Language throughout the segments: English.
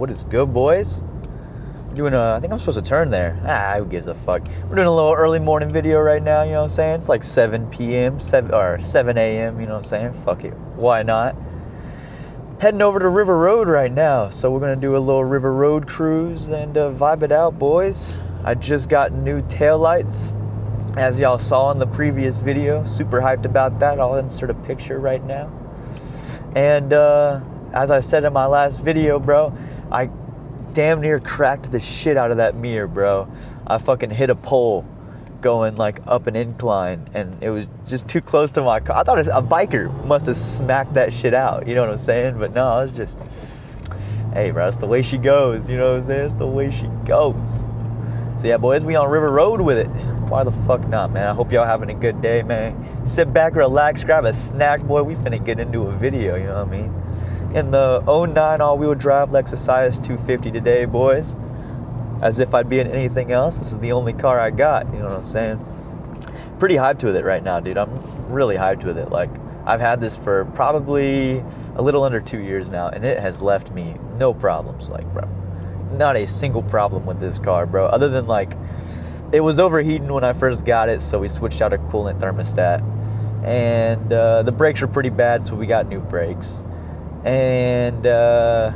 What is good, boys? We're doing I think I'm supposed to turn there. Who gives a fuck? We're doing a little early morning video right now, you know what I'm saying? It's like 7 p.m., 7 a.m., you know what I'm saying? Fuck it. Why not? Heading over to River Road right now. So we're going to do a little River Road cruise and vibe it out, boys. I just got new taillights, as y'all saw in the previous video. Super hyped about that. I'll insert a picture right now. And as I said in my last video, bro, I damn near cracked the shit out of that mirror, bro. I fucking hit a pole going like up an incline, and it was just too close to my car. I thought a biker must have smacked that shit out, you know what I'm saying? But no, it's just, hey, bro, it's the way she goes, you know what I'm saying? It's the way she goes. So yeah, boys, we on River Road with it. Why the fuck not, man? I hope y'all having a good day, man. Sit back, relax, grab a snack, boy. We finna get into a video, you know what I mean? In the 09 all-wheel drive Lexus is250 today, boys. As if I'd be in anything else. This is the only car I got, you know what I'm saying? Pretty hyped with it right now, dude. I'm really hyped with it. Like, I've had this for probably a little under 2 years now, and it has left me no problems. Like, bro, not a single problem with this car, bro. Other than, like, it was overheating when I first got it, so we switched out a coolant thermostat. And the brakes were pretty bad, so we got new brakes. And the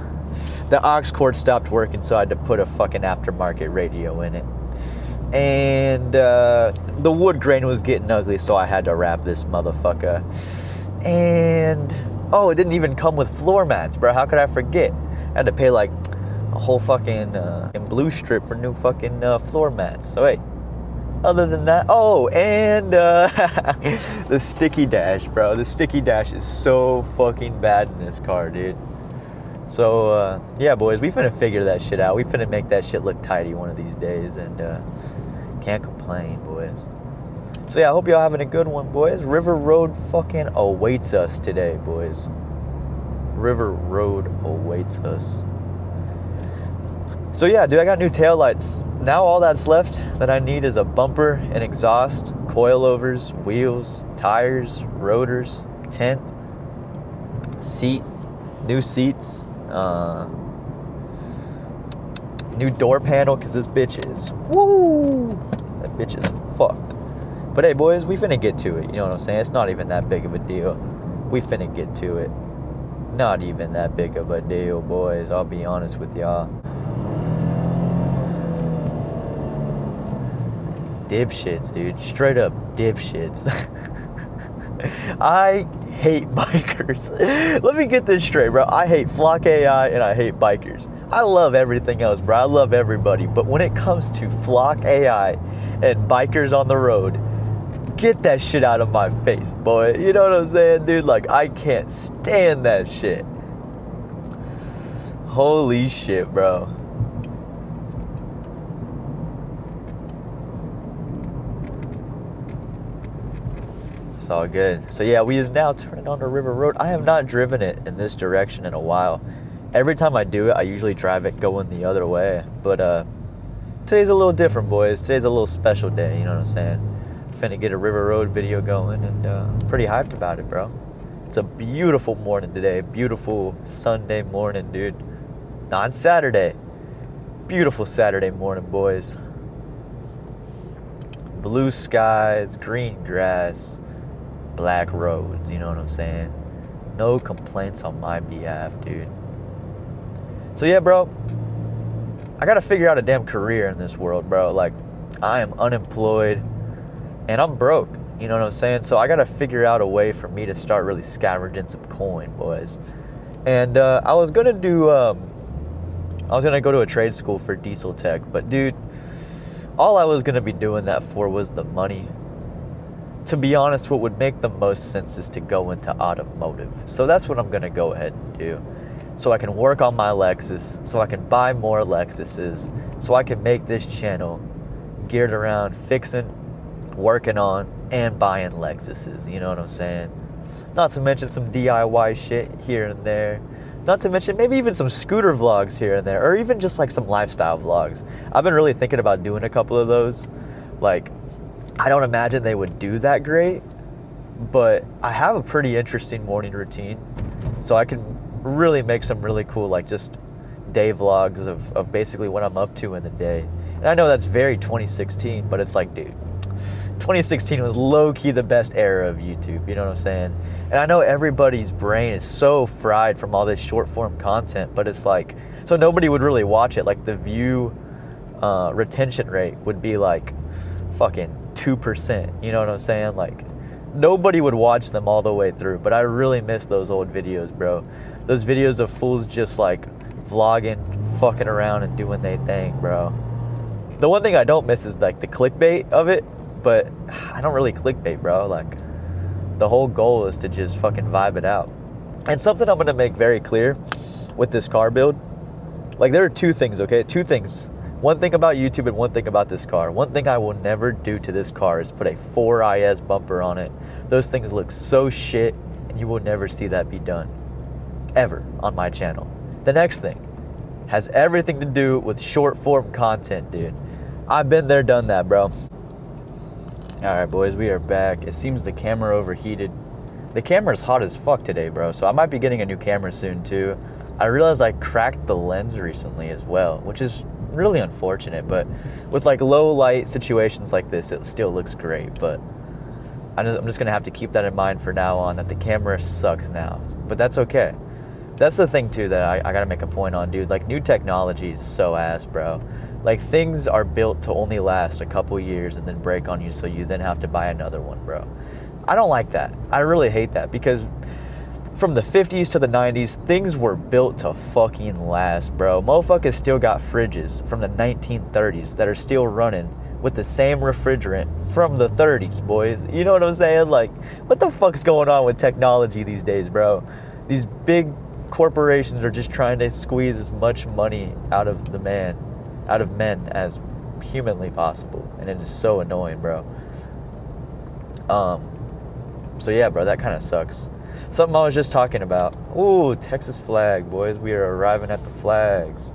aux cord stopped working, so I had to put a fucking aftermarket radio in it. And the wood grain was getting ugly, so I had to wrap this motherfucker. And oh, it didn't even come with floor mats, bro. How could I forget? I had to pay like a whole fucking blue strip for new fucking floor mats. So hey, other than that, oh, and the sticky dash, bro. The sticky dash is so fucking bad in this car, dude. So yeah, boys, we finna figure that shit out. We finna make that shit look tidy one of these days, and can't complain, boys. So yeah, I hope y'all having a good one, boys. River Road fucking awaits us today, boys. River Road awaits us. So yeah, dude, I got new taillights. Now all that's left that I need is a bumper, an exhaust, coilovers, wheels, tires, rotors, tent, seat, new seats, new door panel, because this bitch is, woo, that bitch is fucked. But hey, boys, we finna get to it, you know what I'm saying? It's not even that big of a deal. We finna get to it. Not even that big of a deal, boys. I'll be honest with y'all. Dipshits, dude. Straight up dipshits. I hate bikers. Let me get this straight, bro. I hate Flock AI and I hate bikers. I love everything else, bro. I love everybody. But when it comes to Flock AI and bikers on the road, get that shit out of my face, boy. You know what I'm saying, dude? Like, I can't stand that shit. Holy shit, bro. It's all good. So yeah, we is now turning onto River Road. I have not driven it in this direction in a while. Every time I do it, I usually drive it going the other way. But today's a little different, boys. Today's a little special day, you know what I'm saying? Finna get a River Road video going, and I'm pretty hyped about it, bro. It's a beautiful morning today. Beautiful Sunday morning, dude. Not Saturday. Beautiful Saturday morning, boys. Blue skies, green grass, black roads, you know what I'm saying? No complaints on my behalf, dude. So yeah, bro, I gotta figure out a damn career in this world, bro. Like, I am unemployed and I'm broke, you know what I'm saying? So I gotta figure out a way for me to start really scavenging some coin, boys. And I was gonna go to a trade school for diesel tech, but dude, all I was gonna be doing that for was the money. To be honest, what would make the most sense is to go into automotive. So that's what I'm gonna go ahead and do. So I can work on my Lexus, so I can buy more Lexuses, so I can make this channel geared around fixing, working on, and buying Lexuses, you know what I'm saying? Not to mention some DIY shit here and there. Not to mention maybe even some scooter vlogs here and there, or even just like some lifestyle vlogs. I've been really thinking about doing a couple of those. Like, I don't imagine they would do that great, but I have a pretty interesting morning routine, so I can really make some really cool, like, just day vlogs of basically what I'm up to in the day. And I know that's very 2016, but it's like, dude, 2016 was low-key the best era of YouTube, you know what I'm saying? And I know everybody's brain is so fried from all this short-form content, but it's like, so nobody would really watch it. Like, the view retention rate would be like fucking 2%, you know what I'm saying? Like, nobody would watch them all the way through, but I really miss those old videos, bro. Those videos of fools just like vlogging, fucking around and doing their thing, bro. The one thing I don't miss is like the clickbait of it, but I don't really clickbait, bro. Like, the whole goal is to just fucking vibe it out. And something I'm gonna make very clear with this car build, like, there are two things, okay? Two things. One thing about YouTube and one thing about this car. One thing I will never do to this car is put a 4IS bumper on it. Those things look so shit, and you will never see that be done, ever, on my channel. The next thing has everything to do with short form content, dude. I've been there, done that, bro. Alright, boys, we are back. It seems the camera overheated. The camera's hot as fuck today, bro, so I might be getting a new camera soon, too. I realized I cracked the lens recently as well, which is really unfortunate, but with like low light situations like this, it still looks great. But I'm just gonna have to keep that in mind for now on, that the camera sucks now, but that's okay. That's the thing too that I gotta make a point on, dude. Like, new technology is so ass, bro. Like, things are built to only last a couple years and then break on you, so you then have to buy another one, bro. I don't like that. I really hate that, because from the 50s to the 90s, things were built to fucking last, bro. Motherfuckers still got fridges from the 1930s that are still running with the same refrigerant from the 30s, boys. You know what I'm saying? Like, what the fuck's going on with technology these days, bro? These big corporations are just trying to squeeze as much money out of men as humanly possible, and it is so annoying, bro. So yeah, bro, that kind of sucks. Something I was just talking about. Ooh, Texas flag, boys. We are arriving at the flags.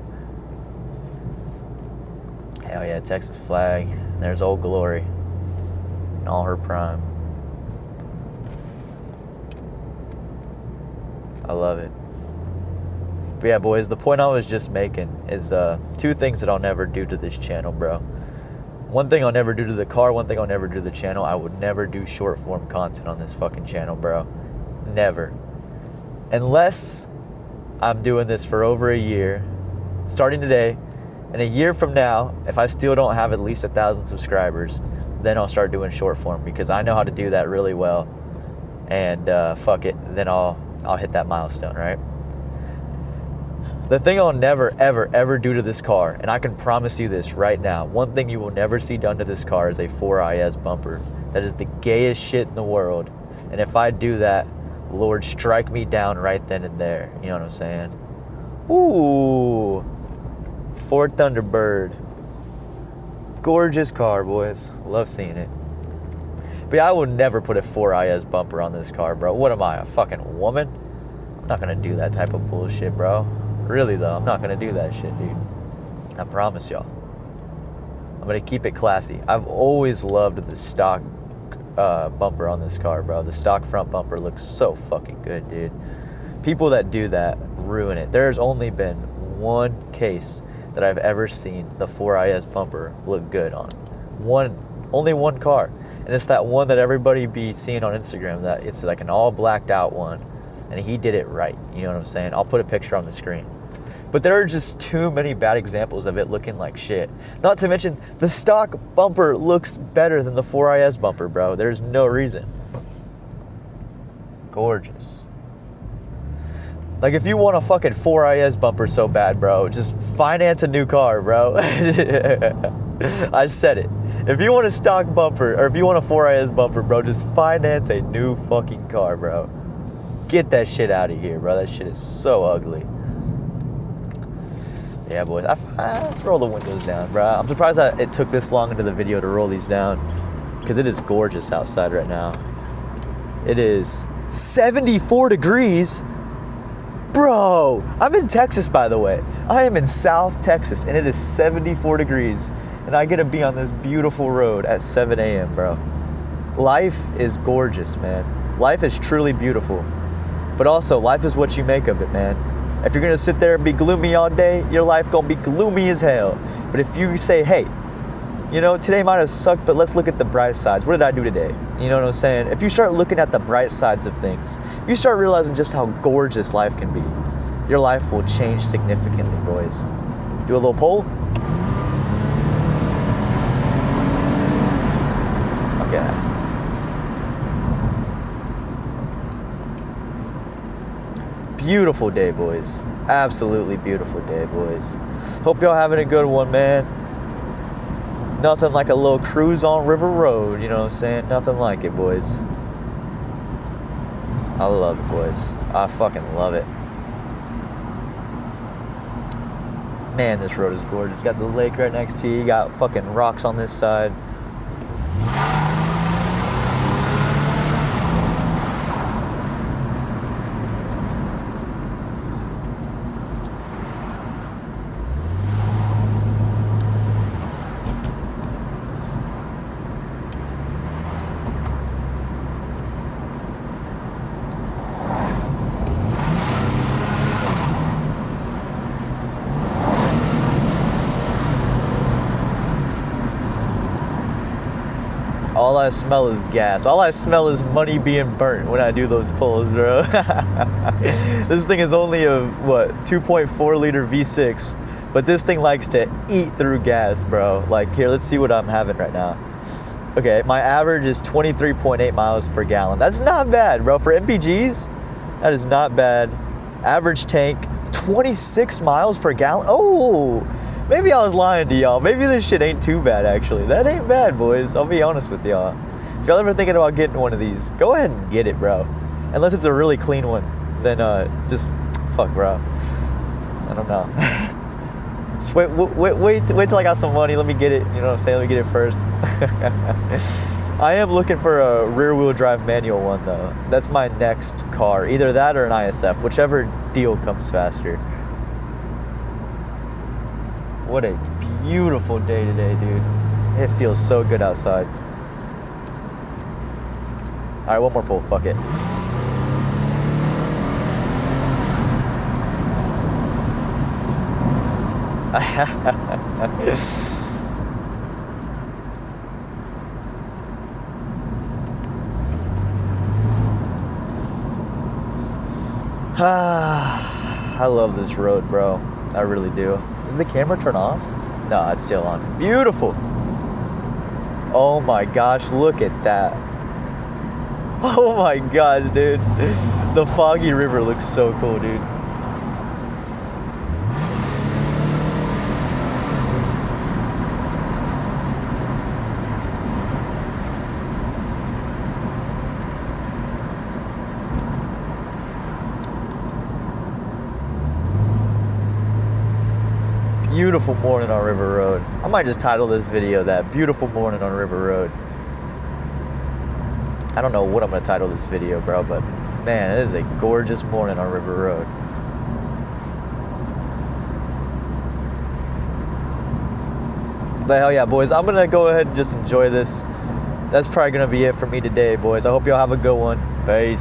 Hell yeah, Texas flag. There's Old Glory in all her prime. I love it. But yeah, boys, the point I was just making is two things that I'll never do to this channel, bro. One thing I'll never do to the car, one thing I'll never do to the channel. I would never do short form content on this fucking channel, bro. Never. Unless I'm doing this for over a year, starting today, and a year from now, if I still don't have at least 1,000 subscribers, then I'll start doing short form, because I know how to do that really well. And fuck it, then I'll hit that milestone, right? The thing I'll never, ever, ever do to this car, and I can promise you this right now, one thing you will never see done to this car is a 4IS bumper. That is the gayest shit in the world. And if I do that, Lord, strike me down right then and there. You know what I'm saying? Ooh. Ford Thunderbird. Gorgeous car, boys. Love seeing it. But yeah, I would never put a 4IS bumper on this car, bro. What am I, a fucking woman? I'm not gonna do that type of bullshit, bro. Really, though, I'm not gonna do that shit, dude. I promise y'all. I'm gonna keep it classy. I've always loved the stock bumper on this car, bro. The stock front bumper looks so fucking good, dude. People that do that ruin it. There's only been one case that I've ever seen the 4IS bumper look good on. Only one car. And it's that one that everybody be seeing on Instagram, that it's like an all blacked out one. And he did it right. You know what I'm saying? I'll put a picture on the screen. But there are just too many bad examples of it looking like shit. Not to mention, the stock bumper looks better than the 4IS bumper, bro. There's no reason. Gorgeous. Like, if you want a fucking 4IS bumper so bad, bro, just finance a new car, bro. I said it. If you want a stock bumper, or if you want a 4IS bumper, bro, just finance a new fucking car, bro. Get that shit out of here, bro. That shit is so ugly. Yeah, boys. Let's roll the windows down, bro. I'm surprised that it took this long into the video to roll these down, because it is gorgeous outside right now. It is 74 degrees. Bro, I'm in Texas, by the way. I am in South Texas, and it is 74 degrees, and I get to be on this beautiful road at 7 a.m., bro. Life is gorgeous, man. Life is truly beautiful. But also, life is what you make of it, man. If you're gonna sit there and be gloomy all day, your life gonna be gloomy as hell. But if you say, hey, you know, today might have sucked, but let's look at the bright sides. What did I do today? You know what I'm saying? If you start looking at the bright sides of things, if you start realizing just how gorgeous life can be, your life will change significantly, boys. Do a little poll. Okay. Beautiful day, boys. Absolutely beautiful day, boys. Hope y'all having a good one, man. Nothing like a little cruise on River Road, you know what I'm saying? Nothing like it, boys. I love it, boys. I fucking love it. Man, this road is gorgeous. Got the lake right next to you. You got fucking rocks on this side. All I smell is gas. All I smell is money being burnt when I do those pulls, bro. This thing is only a, what, 2.4 liter V6, but this thing likes to eat through gas, bro. Like, here, let's see what I'm having right now. Okay, my average is 23.8 miles per gallon. That's not bad, bro. For MPGs, that is not bad. Average tank, 26 miles per gallon. Oh, maybe I was lying to y'all. Maybe this shit ain't too bad, actually. That ain't bad, boys. I'll be honest with y'all. If y'all ever thinking about getting one of these, go ahead and get it, bro. Unless it's a really clean one, then just fuck, bro. I don't know. Just wait till I got some money. Let me get it. You know what I'm saying? Let me get it first. I am looking for a rear-wheel drive manual one, though. That's my next car. Either that or an ISF, whichever deal comes faster. What a beautiful day today, dude. It feels so good outside. All right, one more pull. Fuck it. I love this road, bro. I really do. Did the camera turn off? No, it's still on. Beautiful. Oh my gosh, look at that. Oh my gosh, dude. The foggy river looks so cool, dude. Beautiful morning on River Road. I might just title this video that, Beautiful Morning on River Road. I don't know what I'm gonna title this video, bro, but man, it is a gorgeous morning on River Road. But hell yeah, boys, I'm gonna go ahead and just enjoy this. That's probably gonna be it for me today, boys. I hope y'all have a good one. Peace.